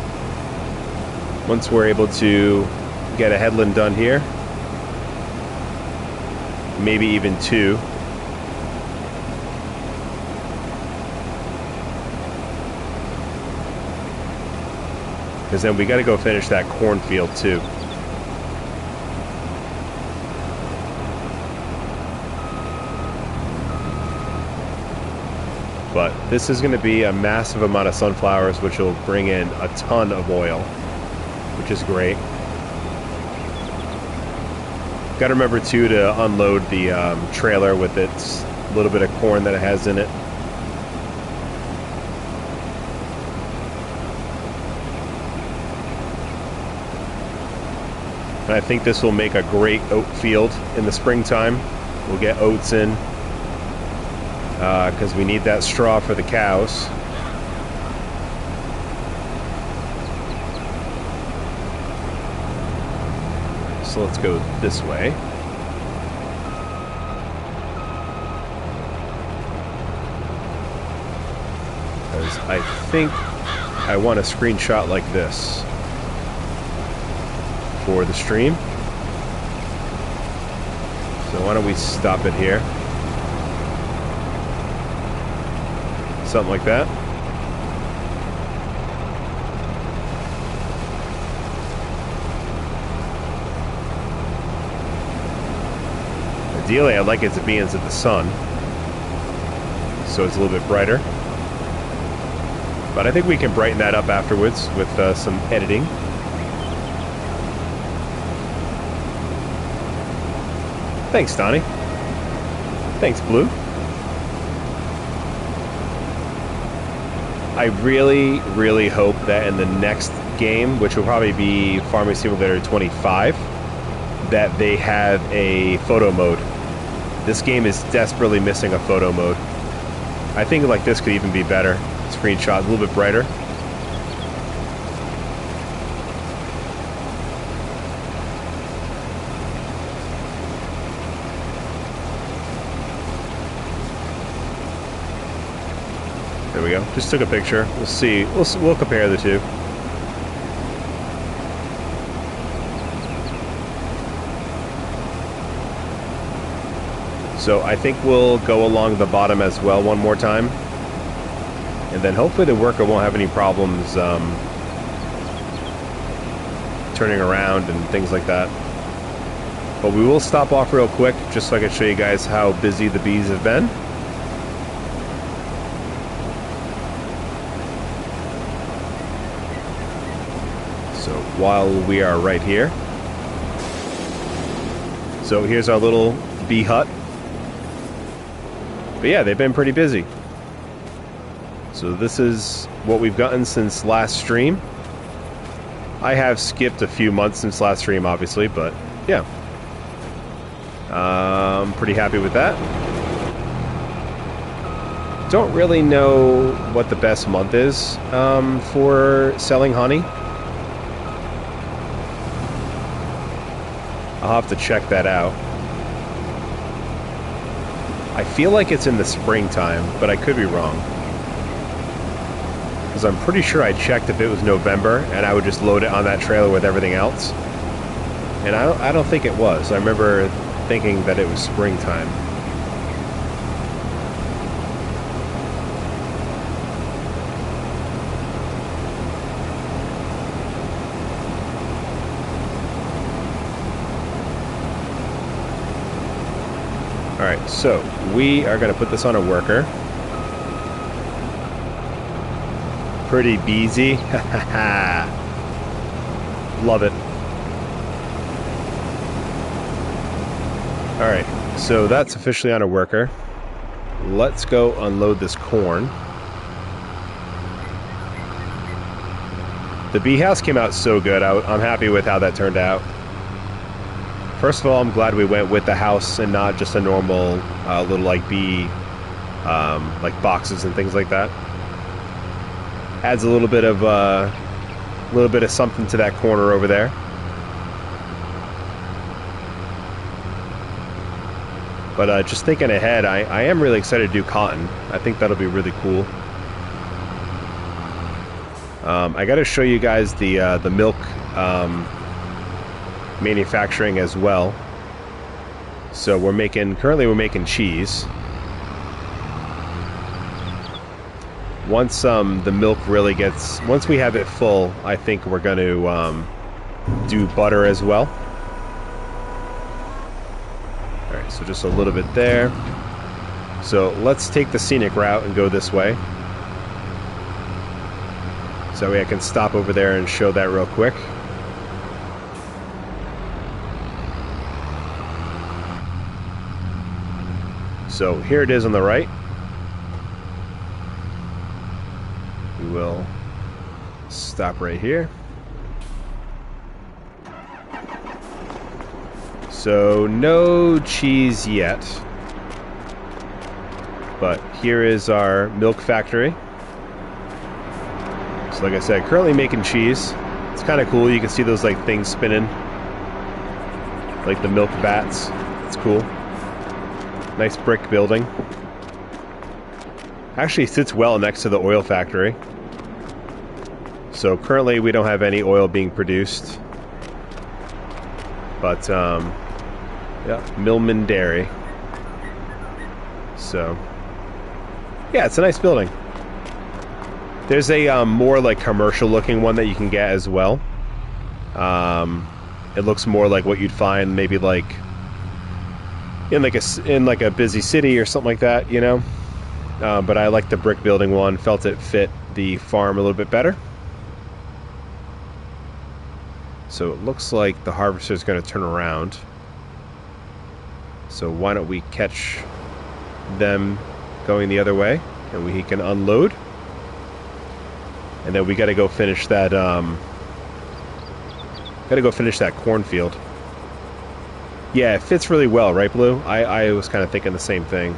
Once we're able to get a headland done here, maybe even two. Because then we got to go finish that cornfield too. But this is going to be a massive amount of sunflowers, which will bring in a ton of oil, which is great. Got to remember too to unload the trailer with its little bit of corn that it has in it. And I think this will make a great oat field in the springtime. We'll get oats in because we need that straw for the cows. So let's go this way. Because I think I want a screenshot like this for the stream. So why don't we stop it here? Something like that. Ideally, I'd like it to be into the sun, so it's a little bit brighter. But I think we can brighten that up afterwards with some editing. Thanks, Donnie. Thanks, Blue. I really, really hope that in the next game, which will probably be Farming Simulator 25, that they have a photo mode. This game is desperately missing a photo mode. I think like this could even be better. Screenshot a little bit brighter. There we go. Just took a picture. We'll see. We'll compare the two. So I think we'll go along the bottom as well one more time. And then hopefully the worker won't have any problems turning around and things like that. But we will stop off real quick just so I can show you guys how busy the bees have been. So while we are right here. So here's our little bee hut. But yeah, they've been pretty busy. So this is what we've gotten since last stream. I have skipped a few months since last stream, obviously, but yeah. I'm pretty happy with that. Don't really know what the best month is for selling honey. I'll have to check that out. I feel like it's in the springtime, but I could be wrong. Because I'm pretty sure I checked if it was November, and I would just load it on that trailer with everything else. And I don't think it was. I remember thinking that it was springtime. Alright, so we are going to put this on a worker. Pretty beesy. Love it. Alright, so that's officially on a worker. Let's go unload this corn. The bee house came out so good. I'm happy with how that turned out. First of all, I'm glad we went with the house and not just a normal little like bee like boxes and things like that. Adds a little bit of something to that corner over there. But just thinking ahead, I am really excited to do cotton. I think that'll be really cool. I got to show you guys the milk manufacturing as well. So currently we're making cheese. Once the milk really once we have it full, I think we're going to do butter as well. All right, so just a little bit there. So let's take the scenic route and go this way. So that way I can stop over there and show that real quick. So here it is on the right. We will stop right here. So no cheese yet. But here is our milk factory. So like I said, currently making cheese. It's kind of cool. You can see those like things spinning. Like the milk vats. It's cool. Nice brick building. Actually sits well next to the oil factory. So currently we don't have any oil being produced. But yeah, Millman Dairy. So yeah, it's a nice building. There's a more like commercial looking one that you can get as well. It looks more like what you'd find maybe like in like a busy city or something like that, you know. But I like the brick building one. Felt it fit the farm a little bit better. So it looks like the harvester is going to turn around. So why don't we catch them going the other way, and he can unload. And then we got to go finish that. Cornfield. Yeah, it fits really well, right, Blue? I was kind of thinking the same thing.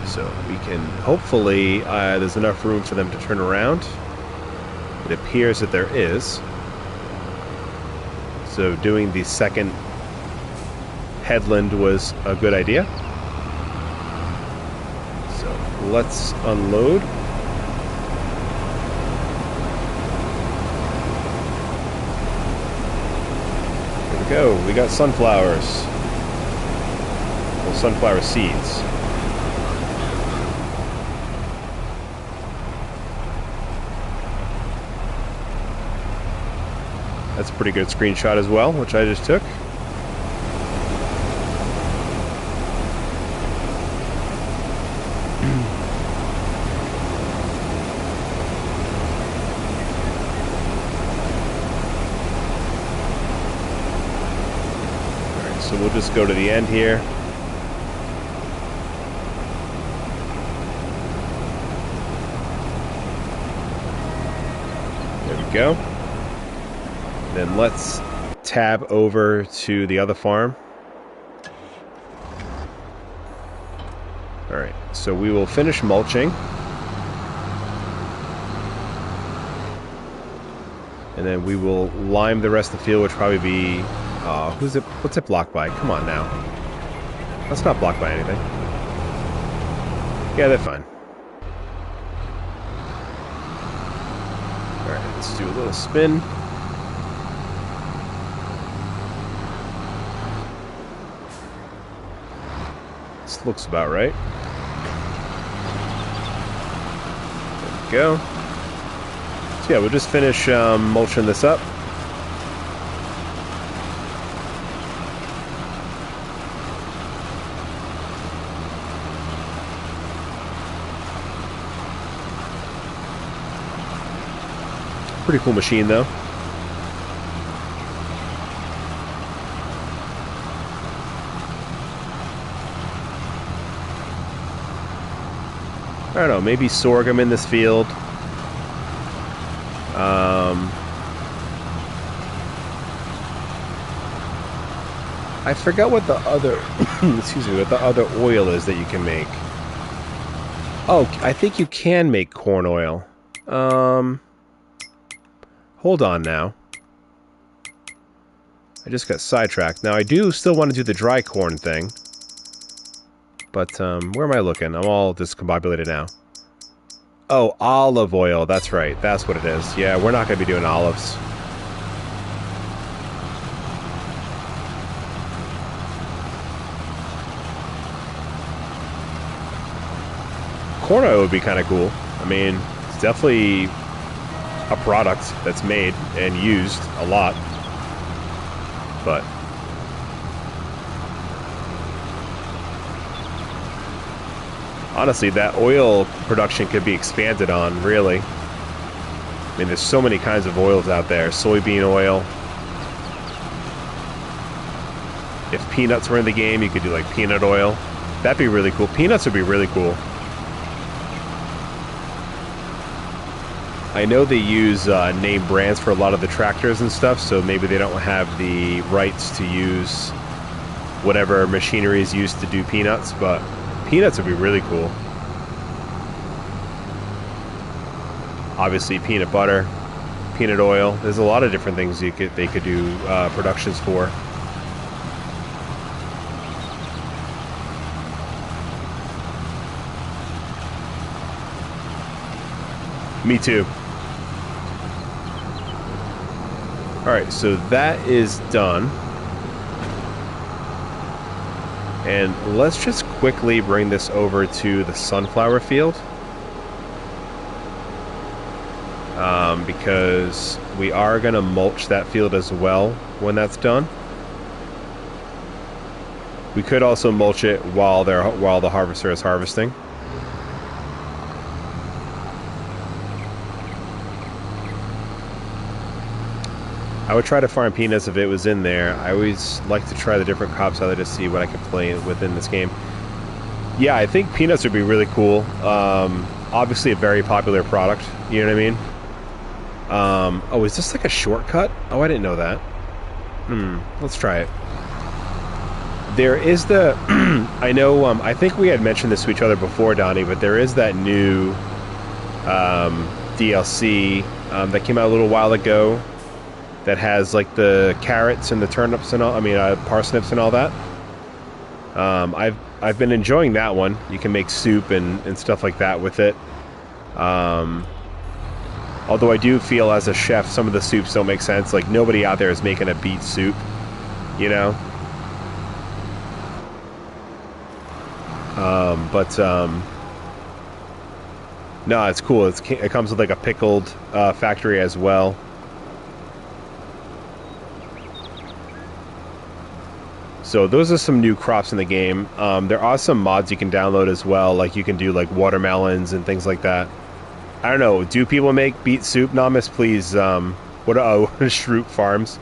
So we can hopefully there's enough room for them to turn around. It appears that there is. So doing the second headland was a good idea. So let's unload. There we go. We got sunflowers. Well, sunflower seeds. That's a pretty good screenshot as well, which I just took. Alright, so we'll just go to the end here. There we go. Then let's tab over to the other farm. Alright, so we will finish mulching. And then we will lime the rest of the field, which will probably be... what's it blocked by? Come on now. That's not blocked by anything. Yeah, they're fine. Alright, let's do a little spin. This looks about right. There we go. So yeah, we'll just finish mulching this up. Pretty cool machine though. I don't know, maybe sorghum in this field. I forgot what the other excuse me, what the other oil is that you can make. Oh, I think you can make corn oil. Hold on now. I just got sidetracked. Now I do still want to do the dry corn thing. But, where am I looking? I'm all discombobulated now. Oh, olive oil. That's right. That's what it is. Yeah, we're not going to be doing olives. Corn oil would be kind of cool. I mean, it's definitely a product that's made and used a lot. But honestly, that oil production could be expanded on, really. I mean, there's so many kinds of oils out there. Soybean oil. If peanuts were in the game, you could do like peanut oil. That'd be really cool. Peanuts would be really cool. I know they use name brands for a lot of the tractors and stuff, so maybe they don't have the rights to use whatever machinery is used to do peanuts, but peanuts would be really cool. Obviously, peanut butter, peanut oil. There's a lot of different things they could do productions for. Me too. Alright, so that is done. And let's just quickly bring this over to the sunflower field. Because we are going to mulch that field as well when that's done. We could also mulch it while the harvester is harvesting. I would try to farm peanuts if it was in there. I always like to try the different crops out there to see what I can play within this game. Yeah, I think peanuts would be really cool. Obviously a very popular product, you know what I mean? Oh, is this like a shortcut? Oh, I didn't know that. Let's try it. There is the... I know, I think we had mentioned this to each other before, Donnie, but there is that new DLC that came out a little while ago that has like the carrots and the turnips and all, I mean parsnips and all that. I've been enjoying that one. You can make soup and stuff like that with it. Although I do feel as a chef some of the soups don't make sense. Like nobody out there is making a beet soup, you know. No, it's cool. It comes with like a pickled factory as well. So those are some new crops in the game. There are some mods you can download as well. Like you can do like watermelons and things like that. I don't know. Do people make beet soup? Namas, please. Shroot Farms.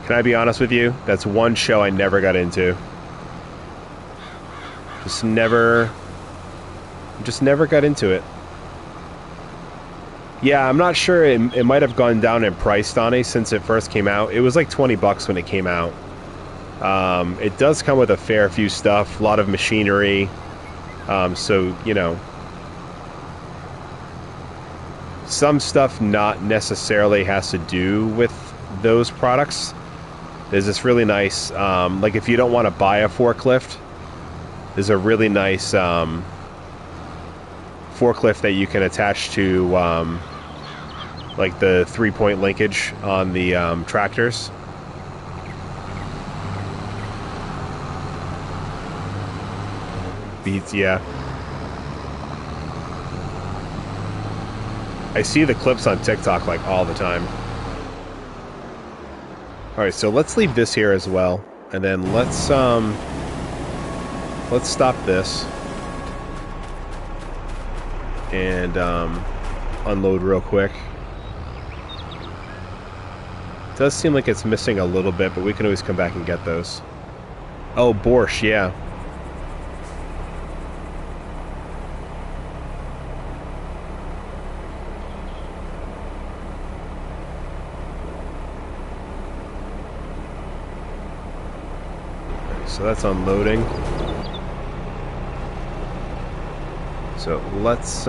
Can I be honest with you? That's one show I never got into. Just never got into it. Yeah, I'm not sure. It might have gone down in price, Donnie, since it first came out. It was like $20 when it came out. It does come with a fair few stuff, a lot of machinery. So, you know, some stuff not necessarily has to do with those products. There's this really nice, like if you don't want to buy a forklift, there's a really nice forklift that you can attach to like the 3-point linkage on the tractors. Beats, yeah. I see the clips on TikTok like all the time. Alright, so let's leave this here as well. And then let's stop this. And unload real quick. It does seem like it's missing a little bit, but we can always come back and get those. Oh, borscht, yeah. So that's unloading. So let's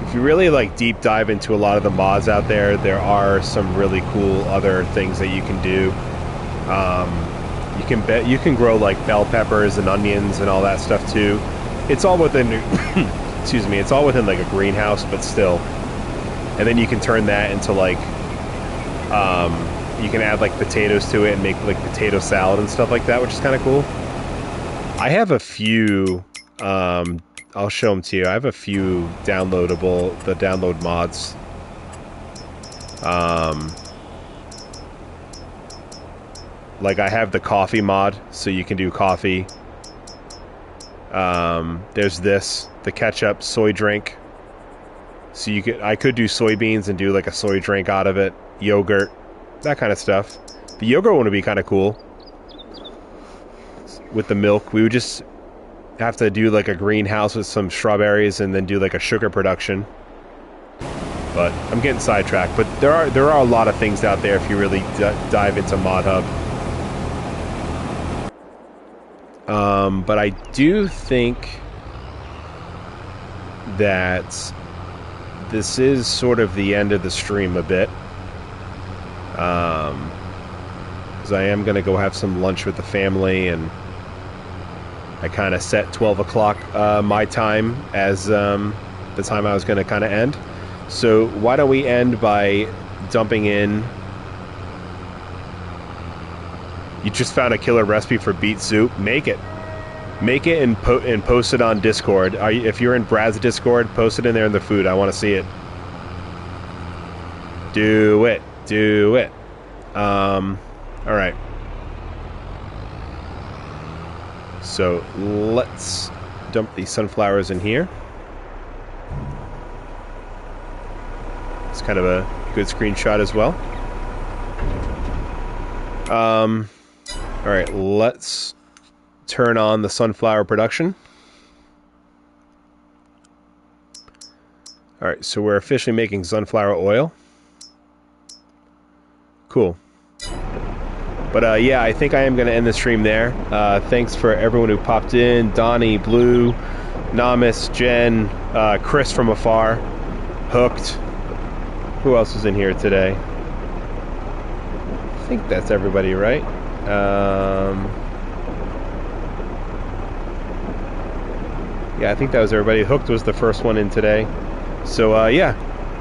if you really like deep dive into a lot of the mods out there, there are some really cool other things that you can do. You can grow like bell peppers and onions and all that stuff too. It's all within excuse me, it's all within like a greenhouse, but still. And then you can turn that into like you can add like potatoes to it and make like potato salad and stuff like that, which is kind of cool. I have a few I'll show them to you. I have a few download mods. Like I have the coffee mod, so you can do coffee. There's the ketchup soy drink. So I could do soybeans and do like a soy drink out of it. Yogurt, that kind of stuff. The yogurt one would be kind of cool. With the milk, we would just have to do like a greenhouse with some strawberries and then do like a sugar production. But I'm getting sidetracked. But there are a lot of things out there if you really dive into Mod Hub. But I do think that this is sort of the end of the stream a bit. Because I am going to go have some lunch with the family, and I kind of set 12 o'clock my time as the time I was going to kind of end. So why don't we end by dumping in... You just found a killer recipe for beet soup. Make it. Make it and post it on Discord. If you're in Brad's Discord, post it in there in the food. I want to see it. Do it. Do it. Alright. So let's dump these sunflowers in here. It's kind of a good screenshot as well. Alright, let's turn on the sunflower production. Alright, so we're officially making sunflower oil. Cool. But yeah, I think I am going to end the stream there. Thanks for everyone who popped in. Donnie, Blue, Namis, Jen, Chris from afar, Hooked. Who else is in here today? I think that's everybody, right? Yeah, I think that was everybody. Hooked was the first one in today. So yeah,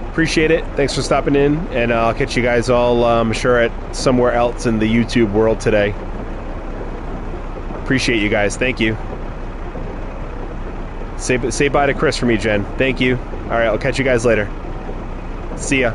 appreciate it. Thanks for stopping in, and I'll catch you guys all, I'm sure, at somewhere else in the YouTube world today. Appreciate you guys. Thank you. Say bye to Chris for me, Jen. Thank you. All right, I'll catch you guys later. See ya.